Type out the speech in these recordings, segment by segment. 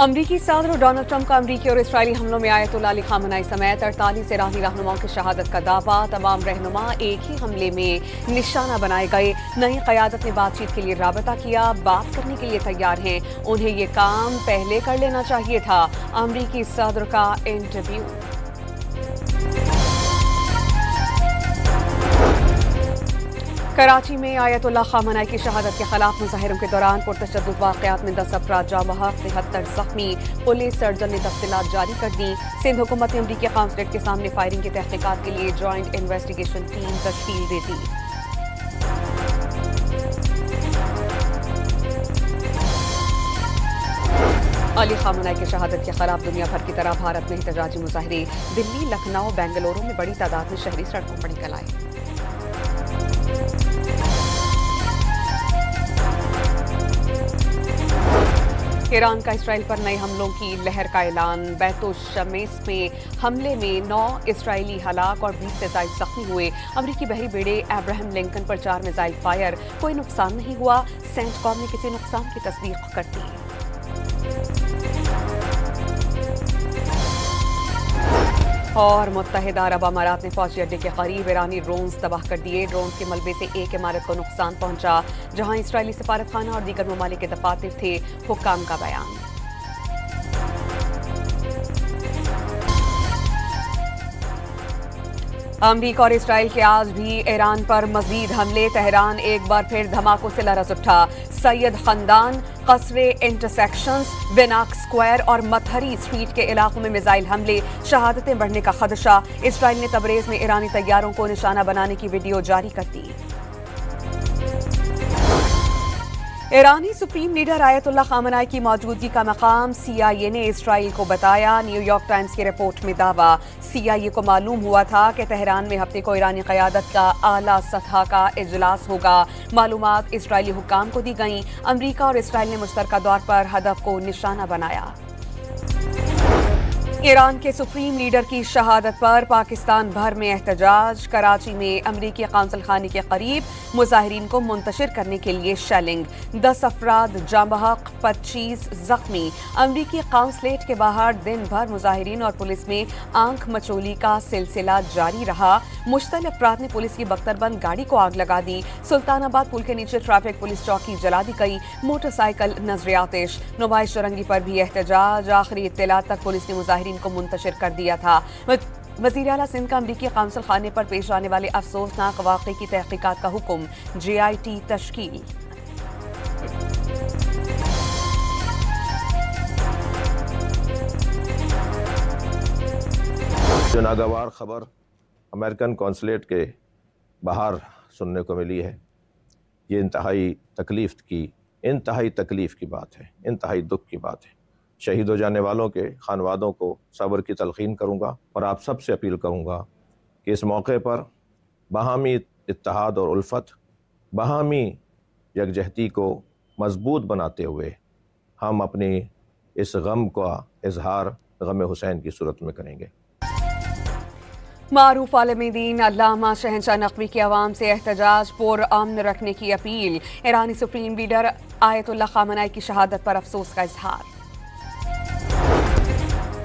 अमरीकी सदर Donald Trump का अमरीकी और इसराइली हमलों में आयतुल्लाह अली खामनेई समेत 48 ईरानी रहनुमाओं की शहादत का दावा। तमाम रहनुमा एक ही हमले में निशाना बनाए गए। नई क़यादत ने बातचीत के लिए राबता किया, बात करने के लिए तैयार हैं। उन्हें ये काम पहले कर लेना चाहिए था। अमरीकी सदर का इंटरव्यू। कराची में आयतुल्लाह खामनेई की शहादत के खिलाफ मुजाहिरों के दौरान पुरतशद्दुद वाक़यात में 10 अफराद जाँ बहक, 73 जख्मी। पुलिस सर्जन ने तफसीलात जारी कर दी। सिंध हुकूमत ने अमरीकी कॉन्सुलेट के सामने फायरिंग की तहकीकात के लिए जॉइंट इन्वेस्टिगेशन टीम तश्कील दे दी। अली खामनेई की शहादत के खिलाफ दुनिया भर की तरह भारत में एहतजाजी मुजाहरे। दिल्ली, लखनऊ, बेंगलुरु में बड़ी तादाद में शहरी सड़कों पर निकल आए। ईरान का इसराइल पर नए हमलों की लहर का ऐलान। बैतुल-शमेस में हमले में 9 इसराइली हलाक और 20 से ज़ायद जख्मी हुए। अमरीकी बहरी बेड़े अब्राहम लिंकन पर 4 मिसाइल फायर, कोई नुकसान नहीं हुआ। सेंटकॉम ने किसी नुकसान की तस्दीक कर दी। और मुत्तहिदा अरब अमारात ने फौजी अड्डे के करीब ईरानी ड्रोन्स तबाह कर दिए। ड्रोन्स के मलबे से एक इमारत को नुकसान पहुंचा, जहां इसराइली सफारतखाना और दीगर ममालिक के दफातर थे। हुक्काम का बयान। अमरीका और इसराइल के आज भी ईरान पर मजीद हमले। तेहरान एक बार फिर धमाकों से लरज़ उठा। सैयद खंदान, कसरे इंटरसेक्शंस, बेनाक स्क्वायर और मथहरी स्ट्रीट के इलाकों में मिसाइल हमले। शहादतें बढ़ने का खदशा। इसराइल ने तबरेज़ में ईरानी तैयारों को निशाना बनाने की वीडियो जारी कर दी। ईरानी सुप्रीम लीडर आयतुल्लाह खामनेई की मौजूदगी का मकाम CIA ने इसराइल को बताया। न्यूयॉर्क टाइम्स की रिपोर्ट में दावा। CIA को मालूम हुआ था कि तेहरान में हफ्ते को ईरानी क़यादत का आला सतह का इजलास होगा। मालूमात इसराइली हुक्काम को दी गईं। अमरीका और इसराइल ने मुश्तरका तौर पर हदफ को निशाना बनाया। ईरान के सुप्रीम लीडर की शहादत पर पाकिस्तान भर में एहतजाज। कराची में अमरीकी काउंसिल खाने के करीब मुजाहिरीन को मुंतशिर करने के लिए शेलिंग। 10 अफराद जाँ बहक, 25 जख्मी। अमरीकी काउंसलेट के बाहर दिन भर मुजाहिरीन और पुलिस में आंख मचोली का सिलसिला जारी रहा। मुश्तलिफ अफराद ने पुलिस की बख्तरबंद गाड़ी को आग लगा दी। सुल्तानाबाद पुल के नीचे ट्रैफिक पुलिस चौकी जला दी गई। मोटरसाइकिल नजर आतिश। नुमाइश चौरंगी पर भी एहतजाज। आखिरी इत्तलात तक पुलिस ने मुजाहिरीन को मुंतशिर कर दिया था। वज़ीर आला सिंध का अमरीकी काउंसिल खाने पर पेश आने वाले अफसोसनाक वाक़े की तहकीकात का हुक्म। JIT तश्कील। जो नागवार खबर अमेरिकन कौंसलेट के बाहर सुनने को मिली है, ये इंतहाई तकलीफ़ की बात है, इंतहाई दुख की बात है। शहीद हो जाने वालों के खानवादों को सब्र की तलक़ीन करूँगा और आप सबसे अपील करूँगा कि इस मौके पर बाहमी इत्तेहाद और उल्फत, बाहमी यकजहती को मजबूत बनाते हुए हम अपनी इस गम का इजहार गम हुसैन की सूरत में करेंगे। मारूफ आलमी दीन अल्लामा शहंशाह नक़वी की आवाम से एहतजाज पुरअमन रखने की अपील। ईरानी सुप्रीम लीडर आयतुल्लाह खामनेई की शहादत पर अफसोस का इजहार।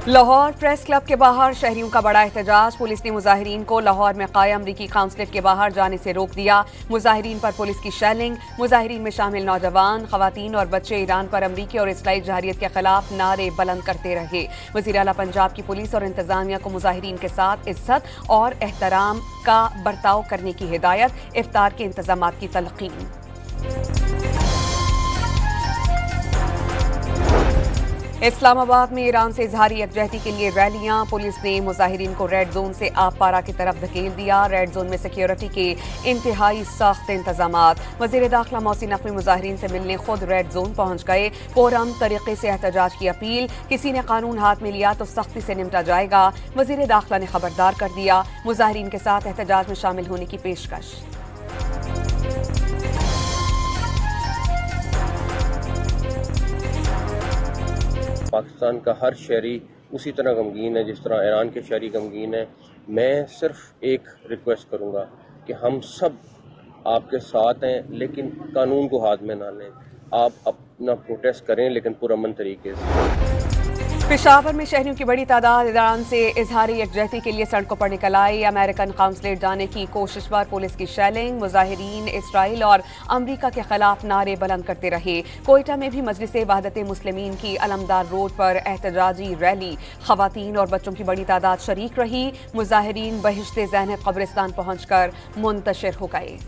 लाहौर प्रेस क्लब के बाहर शहरियों का बड़ा एहतजाज। पुलिस ने मुजाहिरीन को लाहौर में कायम अमरीकी काउंसलेट के बाहर जाने से रोक दिया। मुजाहिरीन पर पुलिस की शेलिंग। मुजाहिरीन में शामिल नौजवान, खवातीन और बच्चे ईरान पर अमरीकी और इसराइल जहरियत के खिलाफ नारे बुलंद करते रहे। वज़ीर आला पंजाब की पुलिस और इंतजामिया को मुजाहिरीन के साथ इज्जत और एहतराम का बर्ताव करने की हिदायत। इफ्तार के इंतजामात की तलक़ीन। इस्लामाबाद में ईरान से इजहारी यकजहती के लिए रैलियां। पुलिस ने मुजाहिरीन को रेड जोन से आबपारा की तरफ धकेल दिया। रेड जोन में सिक्योरिटी के इंतहाई सख्त इंतजामात। वज़ीर दाखिला मोहसिन नक़वी मुजाहिरीन से मिलने खुद रेड जोन पहुंच गए। पुरअमन तरीके से एहतजाज की अपील। किसी ने कानून हाथ में लिया तो सख्ती से निपटा जाएगा। वज़ीर दाखिला ने खबरदार कर दिया। मुजाहिरीन के साथ एहतजाज में शामिल होने की पेशकश। पाकिस्तान का हर शहरी उसी तरह गमगीन है जिस तरह ईरान के शहरी गमगीन है। मैं सिर्फ एक रिक्वेस्ट करूंगा कि हम सब आपके साथ हैं, लेकिन कानून को हाथ में ना लें। आप अपना प्रोटेस्ट करें, लेकिन पुरअमन तरीके से। पेशावर में शहरियों की बड़ी तादाद ईरान से इजहारी यकजहती के लिए सड़कों पर निकल आई। अमेरिकन काउंसलेट जाने की कोशिश पर पुलिस की शेलिंग। मुजाहिरीन इसराइल और अमरीका के खिलाफ नारे बुलंद करते रहे। कोयटा में भी मजलिस वहदत मुस्लिमीन की अलमदार रोड पर एहतजाजी रैली। खवातीन और बच्चों की बड़ी तादाद शरीक रही। मुजाहिरीन बहिश्ते ज़ैनब कब्रिस्तान पहुंचकर मुंतशिर हो गए।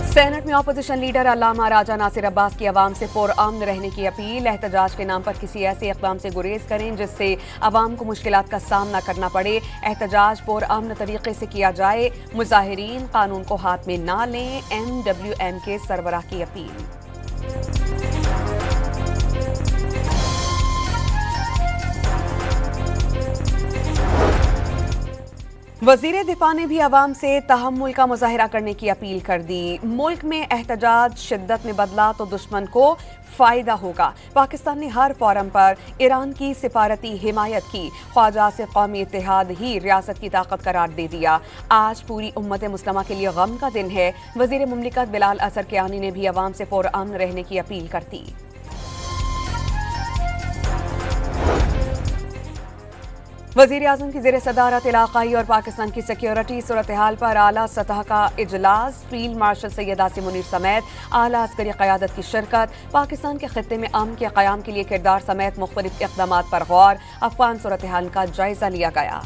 सेनेट में अपोजिशन लीडर अल्लामा राजा नासिर अब्बास की अवाम से पुरअमन रहने की अपील। एहतजाज के नाम पर किसी ऐसे इक़दाम से गुरेज करें जिससे अवाम को मुश्किलात का सामना करना पड़े। एहतजाज पुरअमन तरीके से किया जाए। मुजाहिरीन कानून को हाथ में ना लें। MWM के सरबराह की अपील। वज़ीर दिफा ने भी अवाम से तहम्मुल का मुजाहिरा करने की अपील कर दी। मुल्क में एहतजाज शिद्दत में बदला तो दुश्मन को फायदा होगा। पाकिस्तान ने हर फोरम पर ईरान की सिफारती हिमायत की। ख्वाजा से कौमी इत्तेहाद ही रियासत की ताकत करार दे दिया। आज पूरी उम्मत मुस्लिमा के लिए गम का दिन है। वज़ीर मुमलिकत बिलाल असर कियानी ने भी अवाम से पुरअमन रहने की अपील कर दी। वज़ीर आज़म की ज़ेर सदारत इलाक़ाई और पाकिस्तान की सिक्योरिटी सूरत हाल पर आला सतह का इजलास। फील्ड मार्शल सैयद आसिम मुनीर समेत आला अस्करी क़यादत की शिरकत। पाकिस्तान के खित्ते में अमन के क़याम के लिए किरदार समेत मुख्तलिफ इक़दामात पर गौर। अफ़गान सूरत हाल का जायजा लिया गया।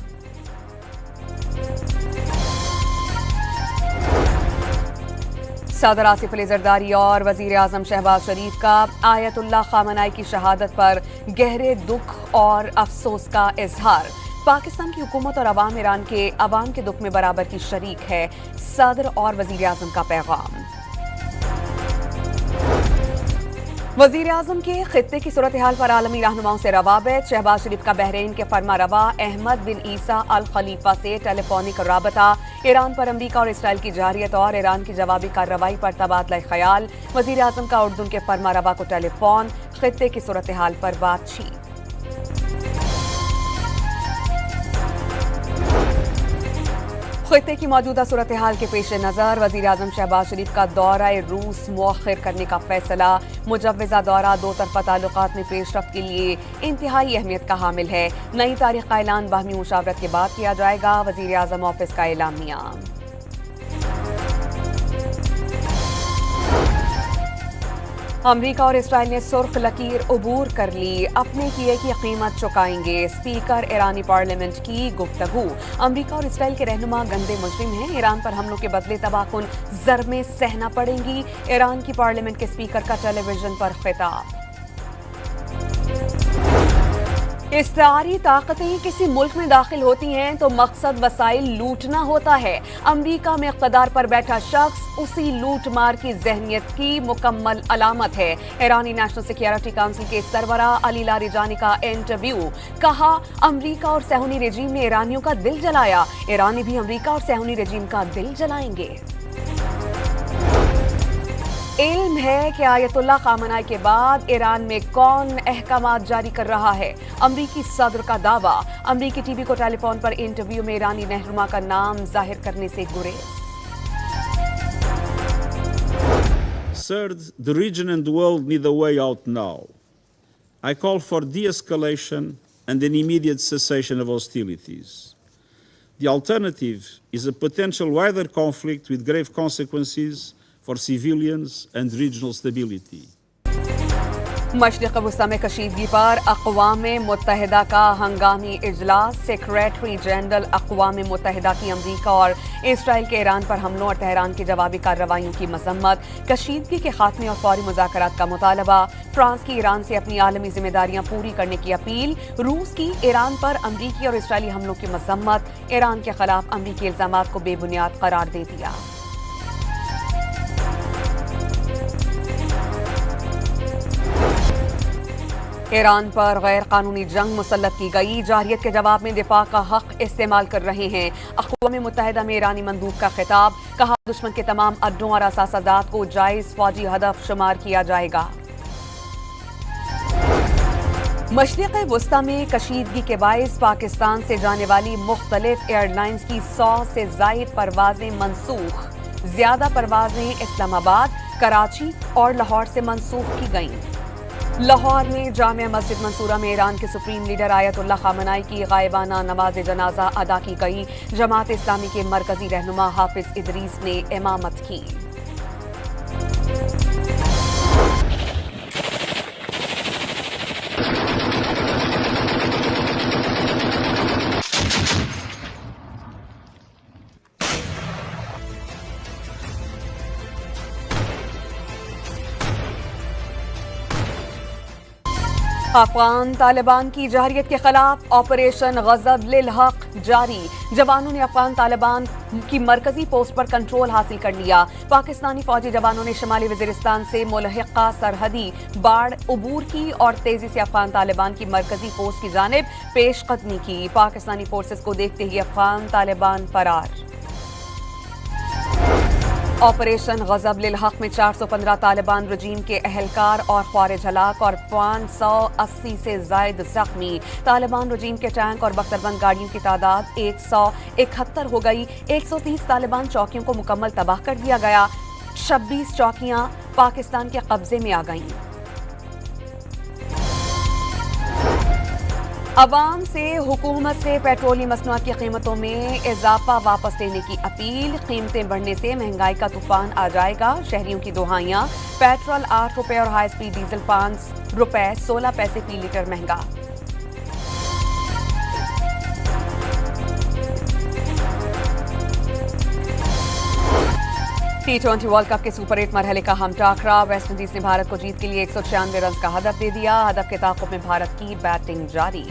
सदर आसिफ अली ज़रदारी और वज़ीर आज़म शहबाज शरीफ का आयतुल्लाह ख़ामनाई की शहादत पर गहरे दुख और अफसोस का इजहार। पाकिस्तान की हुकूमत और अवाम ईरान के अवाम के दुख में बराबर की शरीक है। सदर और वज़ीर आज़म का पैगाम। वज़ीर आज़म के खित्ते की सूरत हाल पर आलमी रहनुमाओं से रवाबत। शहबाज शरीफ का बहरीन के फरमा रवा अहमद बिन ईसा अल खलीफा से टेलीफोनिक राबता। ईरान पर अमरीका और इसराइल की जारियत और ईरान की जवाबी कार्रवाई पर तबादला ख्याल। वज़ीर आज़म का उर्दून के फरमा रवा को टेलीफोन। खित्ते की सूरत हाल पर बातचीत। खित्ते की मौजूदा सूरत हाल के पेश नज़र वज़ीर आज़म शहबाज शरीफ का दौरा रूस मुअख्खर करने का फैसला। मुजव्वज़ा दौरा दो तरफ़ा ताल्लुकात में पेशरफ्त के लिए इंतहाई अहमियत का हामिल है। नई तारीख का ऐलान बाहमी मुशावरत के बाद किया जाएगा। वज़ीर आज़म ऑफिस का एलामिया। अमरीका और इसराइल ने सुर्ख लकीर उबूर कर ली। अपने किए की कीमत चुकाएंगे। स्पीकर ईरानी पार्लियामेंट की गुफ्तगू। अमरीका और इसराइल के रहनुमा गंदे मुजरिम हैं। ईरान पर हमलों के बदले तबाहकुन ज़रमें सहना पड़ेंगी। ईरान की पार्लियामेंट के स्पीकर का टेलीविजन पर खिताब। इस्तारी ताकतें किसी मुल्क में दाखिल होती हैं तो मकसद वसाइल लूटना होता है। अमरीका में इक़्तिदार पर बैठा शख्स उसी लूट मार की ज़हनियत की मुकम्मल अलामत है। ईरानी नेशनल सिक्योरिटी काउंसिल के सरबराह अली लारिजानी का इंटरव्यू। कहा, अमरीका और सहूनी रजीम ने ईरानियों का दिल जलाया। ईरानी भी अमरीका और सहूनी रजीम का दिल जलाएंगे। इल्म है कि आयतुल्लाह ख़ामनाई के बाद ईरान में कौन अहकामात जारी कर रहा है। अमरीकी सदर का दावा। अमरीकी टीवी को टेलीफोन पर इंटरव्यू में ईरानी रहनुमा का नाम जाहिर करने से गुरेज। Third, the region and the world need a way out now. I call for de-escalation and an immediate cessation of hostilities. The alternative is a potential wider conflict with grave consequences for civilians and regional stability. मशरिक़ वस्ता में कशीदगी पर अक़वाम मुत्तहिदा का हंगामी इजलास। Secretary general अक़वाम मुत्तहिदा की अमरीका और Israel के Iran पर हमलों और तेहरान की जवाबी कार्रवाइयों की मज़म्मत। कशीदगी के खात्मे और फौरी मुज़ाकरात का मुतालबा। फ्रांस की ईरान से अपनी आलमी जिम्मेदारियां पूरी करने की अपील। रूस की ईरान पर अमरीकी और इसराइली हमलों की मज़म्मत। ईरान के खिलाफ अमरीकी इल्ज़ामात को बेबुनियाद करार दे दिया। ईरान पर गैर कानूनी जंग मुसल्लत की गई। जारियत के जवाब में दिफा का हक इस्तेमाल कर रहे हैं। अक़वाम मुत्तहिदा में ईरानी मंदूब का खिताब। कहा, दुश्मन के तमाम अड्डों और असासादात को जायज़ फौजी हदफ शुमार किया जाएगा। मशरिक़ वस्ता में कशीदगी के बाइस पाकिस्तान से जाने वाली मुख्तलिफ एयरलाइंस की 100 से ज़ायद परवाजें मनसूख। ज्यादा परवाजें इस्लामाबाद, कराची और लाहौर से मंसूख की गईं। लाहौर में जामिया मस्जिद मंसूरा में ईरान के सुप्रीम लीडर आयतुल्लाह खामनाई की गायबाना नमाज जनाजा अदा की गई। जमात इस्लामी के मरकजी रहनुमा हाफिज इदरीस ने इमामत की। अफगान तालिबान की जहरियत के खिलाफ ऑपरेशन गजब लिल हक जारी। जवानों ने अफगान तालिबान की मरकजी पोस्ट पर कंट्रोल हासिल कर लिया। पाकिस्तानी फौजी जवानों ने शुमाली वजीरिस्तान से मुलहिका सरहदी बाढ़ अबूर की और तेजी से अफगान तालिबान की मरकजी पोस्ट की जानिब पेश कदमी की। पाकिस्तानी फोर्सेस को देखते ही अफगान तालिबान फरार। ऑपरेशन गजब लिल हक में 415 तालिबान रजीम के अहलकार और ख्वारिज हलाक और 580 से जायद जख्मी। तालिबान रजीम के टैंक और बख्तरबंद गाड़ियों की तादाद 171 हो गई। 130 तालिबान चौकियों को मुकम्मल तबाह कर दिया गया। 26 चौकियां पाकिस्तान के कब्जे में आ गईं। अवाम से हुकूमत से पेट्रोलियम मसनूआत की कीमतों में इजाफा वापस लेने की अपील। कीमतें बढ़ने से महंगाई का तूफान आ जाएगा, शहरियों की दुहाइयां। पेट्रोल 8 रुपए और हाई स्पीड डीजल 5 रुपए 16 पैसे फी लीटर महंगा। T20 वर्ल्ड कप के सुपर 8 मरहले का हम टाकरा। वेस्ट इंडीज ने भारत को जीत के लिए 196 रन का हदफ दे दिया। हदफ के ताक़ुब में भारत की बैटिंग जारी।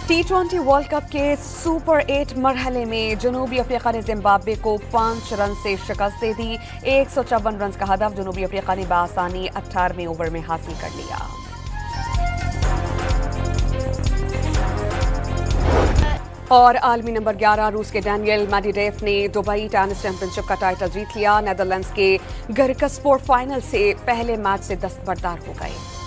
T20 वर्ल्ड कप के सुपर 8 मरहले में जनूबी अफ्रीका ने जिम्बाब्वे को 5 रन से शिकस्त दे दी। 154 रन का हदफ जनूबी अफ्रीका ने बआसानी 18वें ओवर में हासिल कर लिया। और आलमी नंबर 11 रूस के डैनियल मेडवेडेव ने दुबई टेनिस चैंपियनशिप का टाइटल जीत लिया। नेदरलैंड्स के गर्कस्पोर्ट फाइनल से पहले मैच से दस्तबरदार हो गए।